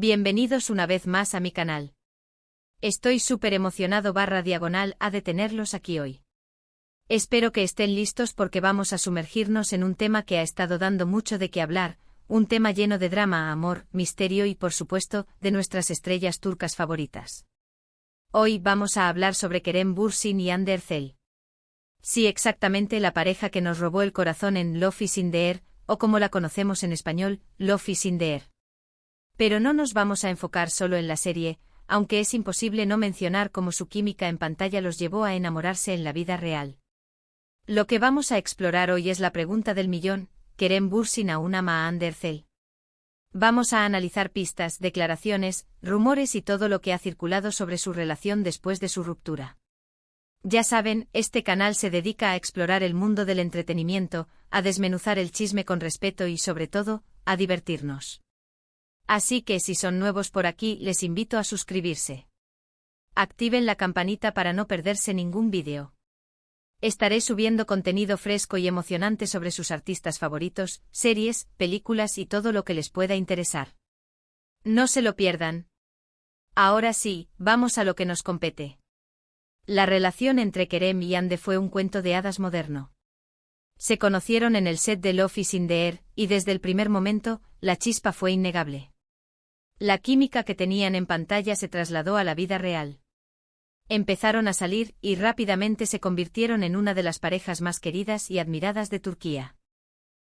Bienvenidos una vez más a mi canal. Estoy súper emocionado /diagonal a de tenerlos aquí hoy. Espero que estén listos porque vamos a sumergirnos en un tema que ha estado dando mucho de qué hablar, un tema lleno de drama, amor, misterio y por supuesto, de nuestras estrellas turcas favoritas. Hoy vamos a hablar sobre Kerem Bürsin y Hande Erçel. Sí, exactamente, la pareja que nos robó el corazón en Love is in the Air, o como la conocemos en español, Love is in the Air. Pero no nos vamos a enfocar solo en la serie, aunque es imposible no mencionar cómo su química en pantalla los llevó a enamorarse en la vida real. Lo que vamos a explorar hoy es la pregunta del millón: ¿Kerem Bürsin aún ama a Hande Erçel? Vamos a analizar pistas, declaraciones, rumores y todo lo que ha circulado sobre su relación después de su ruptura. Ya saben, este canal se dedica a explorar el mundo del entretenimiento, a desmenuzar el chisme con respeto y sobre todo, a divertirnos. Así que si son nuevos por aquí, les invito a suscribirse. Activen la campanita para no perderse ningún vídeo. Estaré subiendo contenido fresco y emocionante sobre sus artistas favoritos, series, películas y todo lo que les pueda interesar. No se lo pierdan. Ahora sí, vamos a lo que nos compete. La relación entre Kerem y Hande fue un cuento de hadas moderno. Se conocieron en el set de Love is in the Air, y desde el primer momento, la chispa fue innegable. La química que tenían en pantalla se trasladó a la vida real. Empezaron a salir y rápidamente se convirtieron en una de las parejas más queridas y admiradas de Turquía.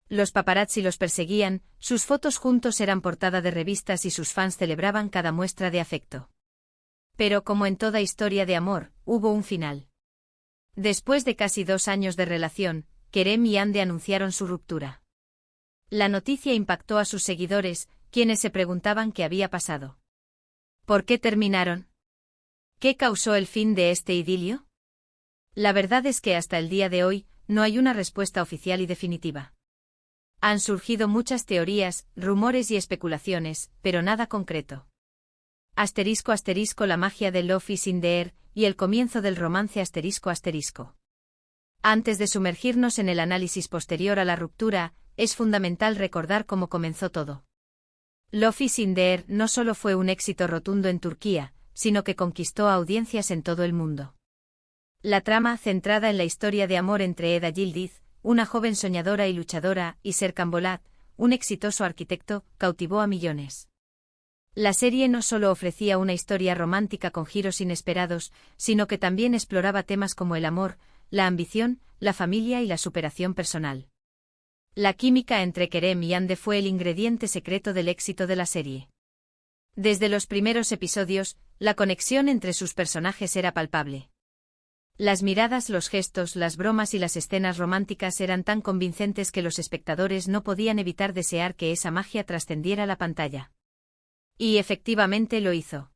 Los paparazzi los perseguían, sus fotos juntos eran portada de revistas y sus fans celebraban cada muestra de afecto. Pero como en toda historia de amor, hubo un final. Después de casi 2 años de relación, Kerem y Hande anunciaron su ruptura. La noticia impactó a sus seguidores, quienes se preguntaban qué había pasado. ¿Por qué terminaron? ¿Qué causó el fin de este idilio? La verdad es que hasta el día de hoy, no hay una respuesta oficial y definitiva. Han surgido muchas teorías, rumores y especulaciones, pero nada concreto. *** La magia de Love is in the Air, y el comienzo del romance ***. Antes de sumergirnos en el análisis posterior a la ruptura, es fundamental recordar cómo comenzó todo. Love is in the Air no solo fue un éxito rotundo en Turquía, sino que conquistó audiencias en todo el mundo. La trama, centrada en la historia de amor entre Eda Yildiz, una joven soñadora y luchadora, y Serkan Bolat, un exitoso arquitecto, cautivó a millones. La serie no solo ofrecía una historia romántica con giros inesperados, sino que también exploraba temas como el amor, la ambición, la familia y la superación personal. La química entre Kerem y Hande fue el ingrediente secreto del éxito de la serie. Desde los primeros episodios, la conexión entre sus personajes era palpable. Las miradas, los gestos, las bromas y las escenas románticas eran tan convincentes que los espectadores no podían evitar desear que esa magia trascendiera la pantalla. Y efectivamente lo hizo.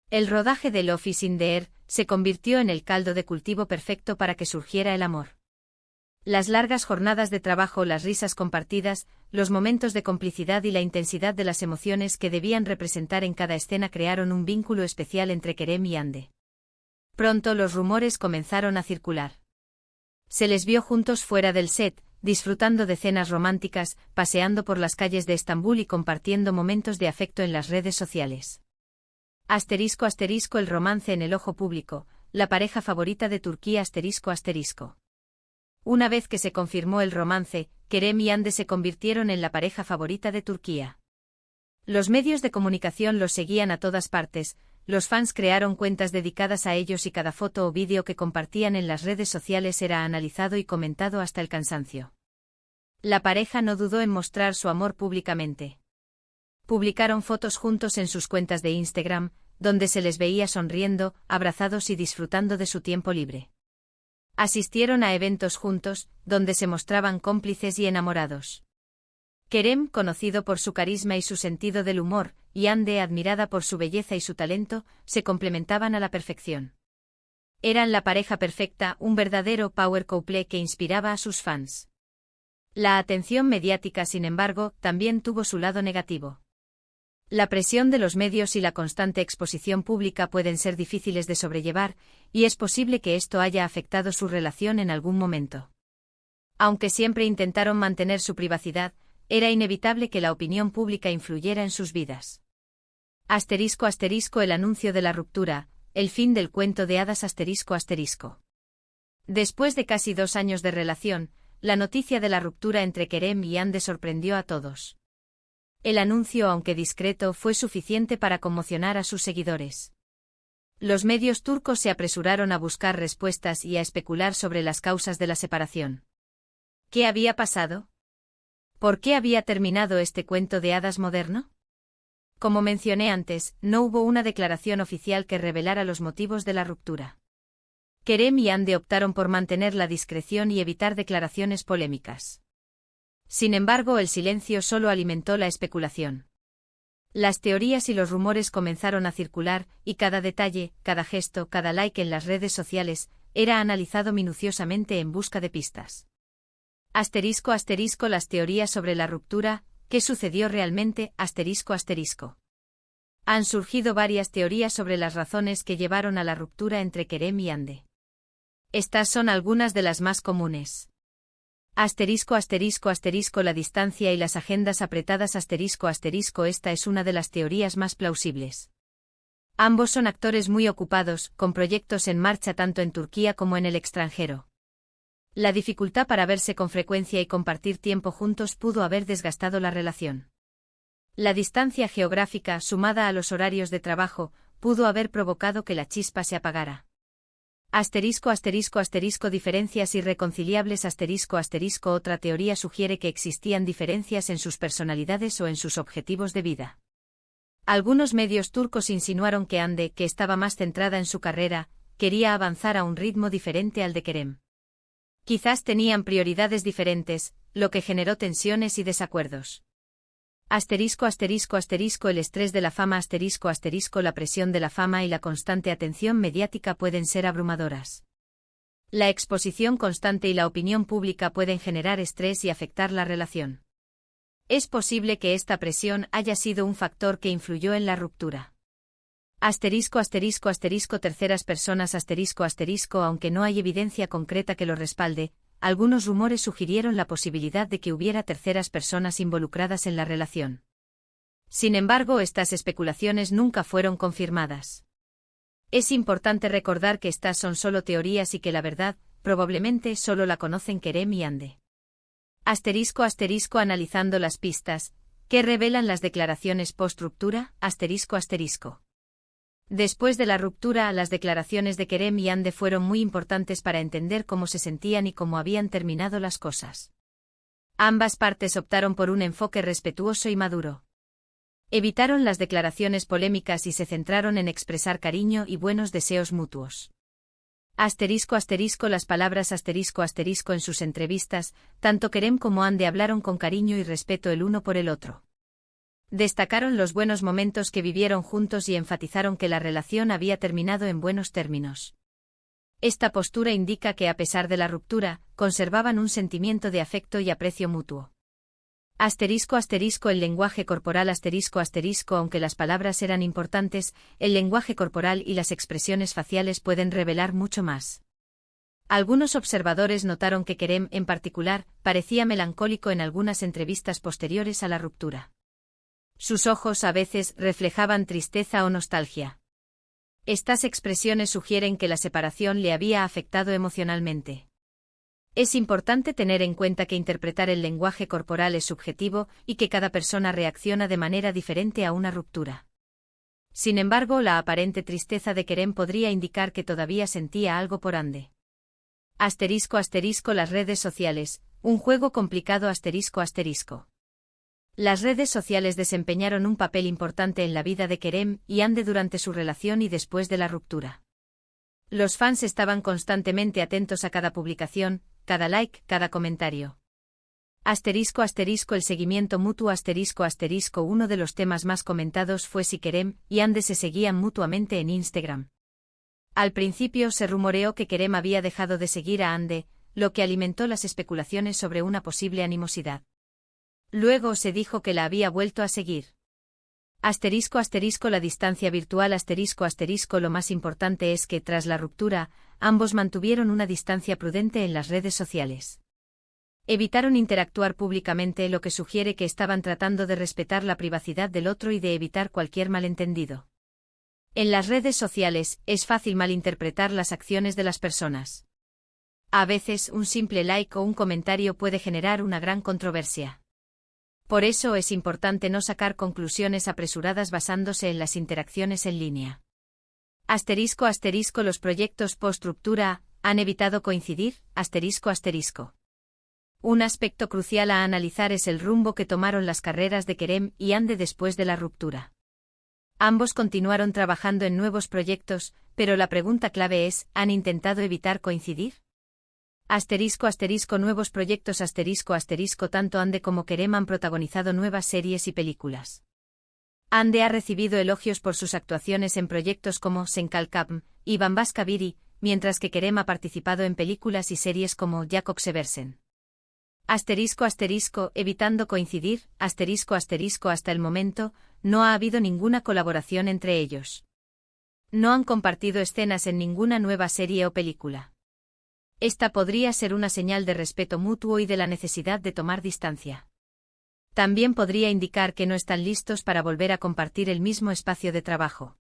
El rodaje de Love is in the Air se convirtió en el caldo de cultivo perfecto para que surgiera el amor. Las largas jornadas de trabajo, las risas compartidas, los momentos de complicidad y la intensidad de las emociones que debían representar en cada escena crearon un vínculo especial entre Kerem y Hande. Pronto los rumores comenzaron a circular. Se les vio juntos fuera del set, disfrutando de cenas románticas, paseando por las calles de Estambul y compartiendo momentos de afecto en las redes sociales. ***, el romance en el ojo público, la pareja favorita de Turquía ***. Una vez que se confirmó el romance, Kerem y Hande se convirtieron en la pareja favorita de Turquía. Los medios de comunicación los seguían a todas partes, los fans crearon cuentas dedicadas a ellos y cada foto o vídeo que compartían en las redes sociales era analizado y comentado hasta el cansancio. La pareja no dudó en mostrar su amor públicamente. Publicaron fotos juntos en sus cuentas de Instagram, donde se les veía sonriendo, abrazados y disfrutando de su tiempo libre. Asistieron a eventos juntos, donde se mostraban cómplices y enamorados. Kerem, conocido por su carisma y su sentido del humor, y Hande, admirada por su belleza y su talento, se complementaban a la perfección. Eran la pareja perfecta, un verdadero power couple que inspiraba a sus fans. La atención mediática, sin embargo, también tuvo su lado negativo. La presión de los medios y la constante exposición pública pueden ser difíciles de sobrellevar, y es posible que esto haya afectado su relación en algún momento. Aunque siempre intentaron mantener su privacidad, era inevitable que la opinión pública influyera en sus vidas. Asterisco asterisco el anuncio de la ruptura, el fin del cuento de hadas asterisco asterisco. Después de casi 2 años de relación, la noticia de la ruptura entre Kerem y Hande sorprendió a todos. El anuncio, aunque discreto, fue suficiente para conmocionar a sus seguidores. Los medios turcos se apresuraron a buscar respuestas y a especular sobre las causas de la separación. ¿Qué había pasado? ¿Por qué había terminado este cuento de hadas moderno? Como mencioné antes, no hubo una declaración oficial que revelara los motivos de la ruptura. Kerem y Hande optaron por mantener la discreción y evitar declaraciones polémicas. Sin embargo, el silencio solo alimentó la especulación. Las teorías y los rumores comenzaron a circular, y cada detalle, cada gesto, cada like en las redes sociales, era analizado minuciosamente en busca de pistas. Asterisco asterisco las teorías sobre la ruptura, ¿qué sucedió realmente? Asterisco asterisco. Han surgido varias teorías sobre las razones que llevaron a la ruptura entre Kerem y Hande. Estas son algunas de las más comunes. Asterisco asterisco asterisco la distancia y las agendas apretadas asterisco asterisco esta es una de las teorías más plausibles. Ambos son actores muy ocupados, con proyectos en marcha tanto en Turquía como en el extranjero. La dificultad para verse con frecuencia y compartir tiempo juntos pudo haber desgastado la relación. La distancia geográfica, sumada a los horarios de trabajo, pudo haber provocado que la chispa se apagara. Asterisco asterisco asterisco diferencias irreconciliables asterisco asterisco otra teoría sugiere que existían diferencias en sus personalidades o en sus objetivos de vida. Algunos medios turcos insinuaron que Hande, que estaba más centrada en su carrera, quería avanzar a un ritmo diferente al de Kerem. Quizás tenían prioridades diferentes, lo que generó tensiones y desacuerdos. Asterisco asterisco asterisco el estrés de la fama asterisco asterisco la presión de la fama y la constante atención mediática pueden ser abrumadoras. La exposición constante y la opinión pública pueden generar estrés y afectar la relación. Es posible que esta presión haya sido un factor que influyó en la ruptura. Asterisco asterisco asterisco terceras personas asterisco asterisco aunque no hay evidencia concreta que lo respalde, algunos rumores sugirieron la posibilidad de que hubiera terceras personas involucradas en la relación. Sin embargo, estas especulaciones nunca fueron confirmadas. Es importante recordar que estas son solo teorías y que la verdad, probablemente solo la conocen Kerem y Hande. Asterisco asterisco analizando las pistas, ¿qué revelan las declaraciones post-ruptura? Asterisco asterisco. Después de la ruptura, las declaraciones de Kerem y Hande fueron muy importantes para entender cómo se sentían y cómo habían terminado las cosas. Ambas partes optaron por un enfoque respetuoso y maduro. Evitaron las declaraciones polémicas y se centraron en expresar cariño y buenos deseos mutuos. Asterisco asterisco las palabras asterisco asterisco en sus entrevistas, tanto Kerem como Hande hablaron con cariño y respeto el uno por el otro. Destacaron los buenos momentos que vivieron juntos y enfatizaron que la relación había terminado en buenos términos. Esta postura indica que a pesar de la ruptura, conservaban un sentimiento de afecto y aprecio mutuo. Asterisco asterisco el lenguaje corporal asterisco asterisco aunque las palabras eran importantes, el lenguaje corporal y las expresiones faciales pueden revelar mucho más. Algunos observadores notaron que Kerem, en particular, parecía melancólico en algunas entrevistas posteriores a la ruptura. Sus ojos a veces reflejaban tristeza o nostalgia. Estas expresiones sugieren que la separación le había afectado emocionalmente. Es importante tener en cuenta que interpretar el lenguaje corporal es subjetivo y que cada persona reacciona de manera diferente a una ruptura. Sin embargo, la aparente tristeza de Kerem podría indicar que todavía sentía algo por Hande. Asterisco asterisco las redes sociales, un juego complicado asterisco asterisco. Las redes sociales desempeñaron un papel importante en la vida de Kerem y Hande durante su relación y después de la ruptura. Los fans estaban constantemente atentos a cada publicación, cada like, cada comentario. Asterisco asterisco el seguimiento mutuo asterisco asterisco uno de los temas más comentados fue si Kerem y Hande se seguían mutuamente en Instagram. Al principio se rumoreó que Kerem había dejado de seguir a Hande, lo que alimentó las especulaciones sobre una posible animosidad. Luego se dijo que la había vuelto a seguir. Asterisco asterisco la distancia virtual asterisco asterisco lo más importante es que tras la ruptura, ambos mantuvieron una distancia prudente en las redes sociales. Evitaron interactuar públicamente, lo que sugiere que estaban tratando de respetar la privacidad del otro y de evitar cualquier malentendido. En las redes sociales, es fácil malinterpretar las acciones de las personas. A veces, un simple like o un comentario puede generar una gran controversia. Por eso es importante no sacar conclusiones apresuradas basándose en las interacciones en línea. ***, los proyectos post-ruptura han evitado coincidir, ***. Un aspecto crucial a analizar es el rumbo que tomaron las carreras de Kerem y Hande después de la ruptura. Ambos continuaron trabajando en nuevos proyectos, pero la pregunta clave es, ¿han intentado evitar coincidir? Nuevos proyectos tanto Hande como Kerem han protagonizado nuevas series y películas. Hande ha recibido elogios por sus actuaciones en proyectos como Senkalkam y Bambaska Biri, mientras que Kerem ha participado en películas y series como Jakob Seversen. Evitando coincidir, hasta el momento, no ha habido ninguna colaboración entre ellos. No han compartido escenas en ninguna nueva serie o película. Esta podría ser una señal de respeto mutuo y de la necesidad de tomar distancia. También podría indicar que no están listos para volver a compartir el mismo espacio de trabajo.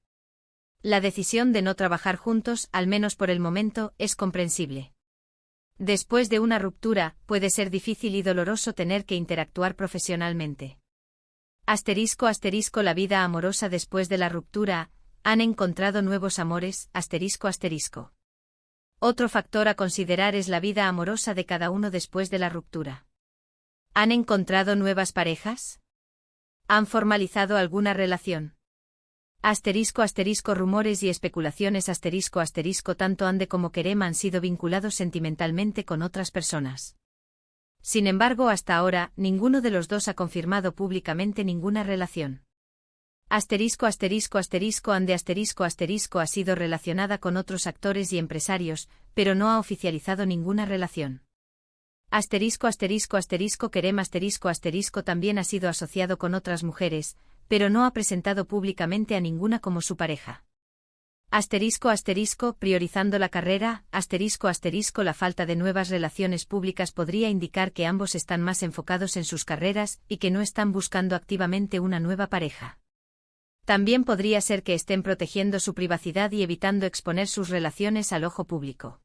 La decisión de no trabajar juntos, al menos por el momento, es comprensible. Después de una ruptura, puede ser difícil y doloroso tener que interactuar profesionalmente. La vida amorosa después de la ruptura, ¿han encontrado nuevos amores? Otro factor a considerar es la vida amorosa de cada uno después de la ruptura. ¿Han encontrado nuevas parejas? ¿Han formalizado alguna relación? Rumores y especulaciones tanto Hande como Kerem han sido vinculados sentimentalmente con otras personas. Sin embargo, hasta ahora, ninguno de los dos ha confirmado públicamente ninguna relación. Hande ha sido relacionada con otros actores y empresarios, pero no ha oficializado ninguna relación. Kerem también ha sido asociado con otras mujeres, pero no ha presentado públicamente a ninguna como su pareja. Priorizando la carrera, la falta de nuevas relaciones públicas podría indicar que ambos están más enfocados en sus carreras y que no están buscando activamente una nueva pareja. También podría ser que estén protegiendo su privacidad y evitando exponer sus relaciones al ojo público.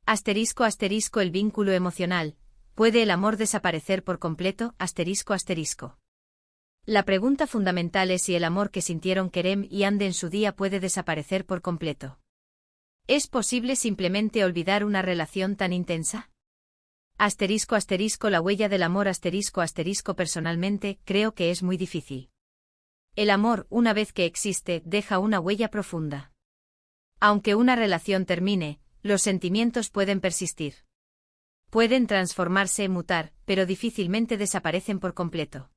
El vínculo emocional. ¿Puede el amor desaparecer por completo? La pregunta fundamental es si el amor que sintieron Kerem y Hande en su día puede desaparecer por completo. ¿Es posible simplemente olvidar una relación tan intensa? La huella del amor personalmente, creo que es muy difícil. El amor, una vez que existe, deja una huella profunda. Aunque una relación termine, los sentimientos pueden persistir. Pueden transformarse, mutar, pero difícilmente desaparecen por completo.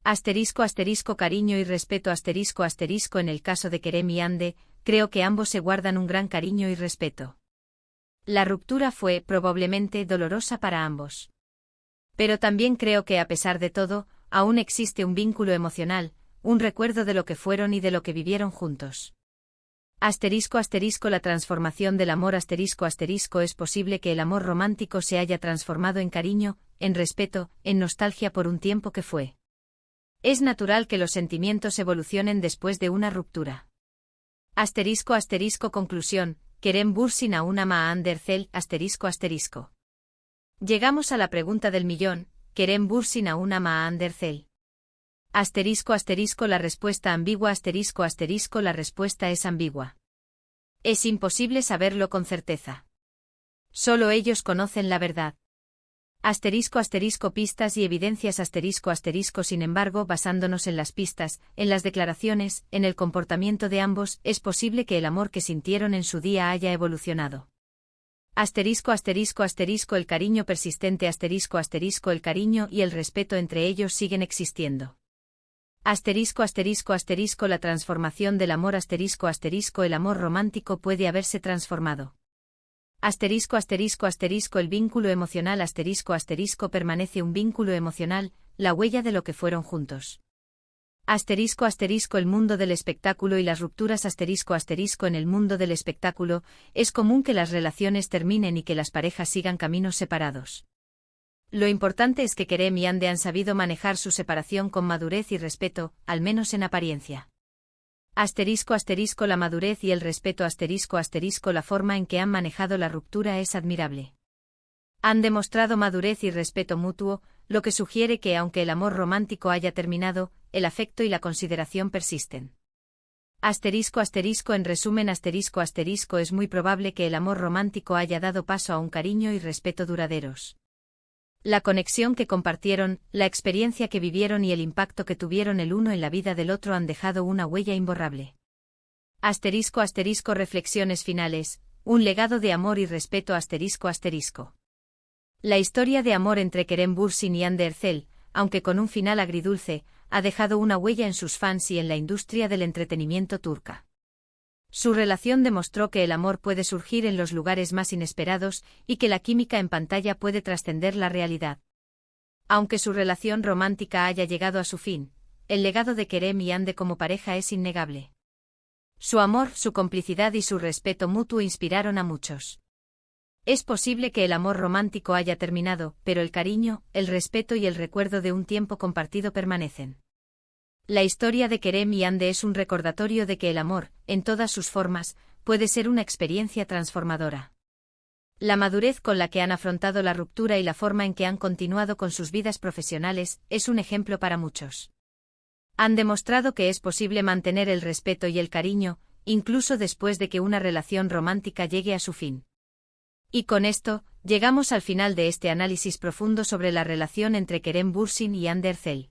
Cariño y respeto en el caso de Kerem y Hande, creo que ambos se guardan un gran cariño y respeto. La ruptura fue, probablemente, dolorosa para ambos. Pero también creo que a pesar de todo, aún existe un vínculo emocional, un recuerdo de lo que fueron y de lo que vivieron juntos. La transformación del amor es posible que el amor romántico se haya transformado en cariño, en respeto, en nostalgia por un tiempo que fue. Es natural que los sentimientos evolucionen después de una ruptura. Conclusión, Kerem Bürsin aún ama a Hande Erçel, ***. Llegamos a la pregunta del millón, ¿Kerem Bürsin aún ama a Hande Erçel? La respuesta ambigua, la respuesta es ambigua. Es imposible saberlo con certeza. Solo ellos conocen la verdad. Pistas y evidencias sin embargo, basándonos en las pistas, en las declaraciones, en el comportamiento de ambos, es posible que el amor que sintieron en su día haya evolucionado. El cariño persistente, el cariño y el respeto entre ellos siguen existiendo. La transformación del amor, el amor romántico puede haberse transformado. El vínculo emocional, permanece un vínculo emocional, la huella de lo que fueron juntos. El mundo del espectáculo y las rupturas, en el mundo del espectáculo, es común que las relaciones terminen y que las parejas sigan caminos separados. Lo importante es que Kerem y Ande han sabido manejar su separación con madurez y respeto, al menos en apariencia. La madurez y el respeto la forma en que han manejado la ruptura es admirable. Han demostrado madurez y respeto mutuo, lo que sugiere que aunque el amor romántico haya terminado, el afecto y la consideración persisten. En resumen es muy probable que el amor romántico haya dado paso a un cariño y respeto duraderos. La conexión que compartieron, la experiencia que vivieron y el impacto que tuvieron el uno en la vida del otro han dejado una huella imborrable. Reflexiones finales, un legado de amor y respeto La historia de amor entre Kerem Bürsin y Hande Erçel, aunque con un final agridulce, ha dejado una huella en sus fans y en la industria del entretenimiento turca. Su relación demostró que el amor puede surgir en los lugares más inesperados y que la química en pantalla puede trascender la realidad. Aunque su relación romántica haya llegado a su fin, el legado de Kerem y Hande como pareja es innegable. Su amor, su complicidad y su respeto mutuo inspiraron a muchos. Es posible que el amor romántico haya terminado, pero el cariño, el respeto y el recuerdo de un tiempo compartido permanecen. La historia de Kerem y Hande es un recordatorio de que el amor, en todas sus formas, puede ser una experiencia transformadora. La madurez con la que han afrontado la ruptura y la forma en que han continuado con sus vidas profesionales es un ejemplo para muchos. Han demostrado que es posible mantener el respeto y el cariño, incluso después de que una relación romántica llegue a su fin. Y con esto, llegamos al final de este análisis profundo sobre la relación entre Kerem Bürsin y Hande Erçel.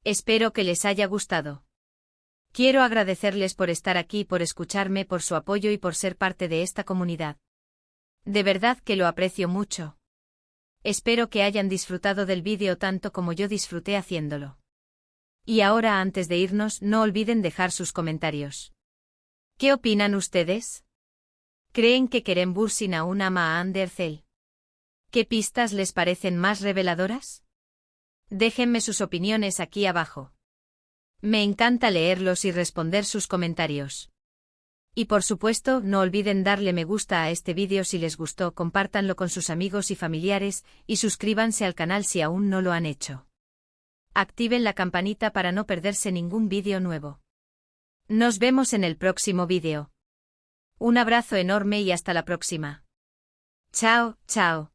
Espero que les haya gustado. Quiero agradecerles por estar aquí, por escucharme, por su apoyo y por ser parte de esta comunidad. De verdad que lo aprecio mucho. Espero que hayan disfrutado del vídeo tanto como yo disfruté haciéndolo. Y ahora, antes de irnos, no olviden dejar sus comentarios. ¿Qué opinan ustedes? ¿Creen que Kerem Bürsin aún ama a Hande Erçel? ¿Qué pistas les parecen más reveladoras? Déjenme sus opiniones aquí abajo. Me encanta leerlos y responder sus comentarios. Y por supuesto, no olviden darle me gusta a este vídeo si les gustó, compártanlo con sus amigos y familiares, y suscríbanse al canal si aún no lo han hecho. Activen la campanita para no perderse ningún vídeo nuevo. Nos vemos en el próximo vídeo. Un abrazo enorme y hasta la próxima. Chao, chao.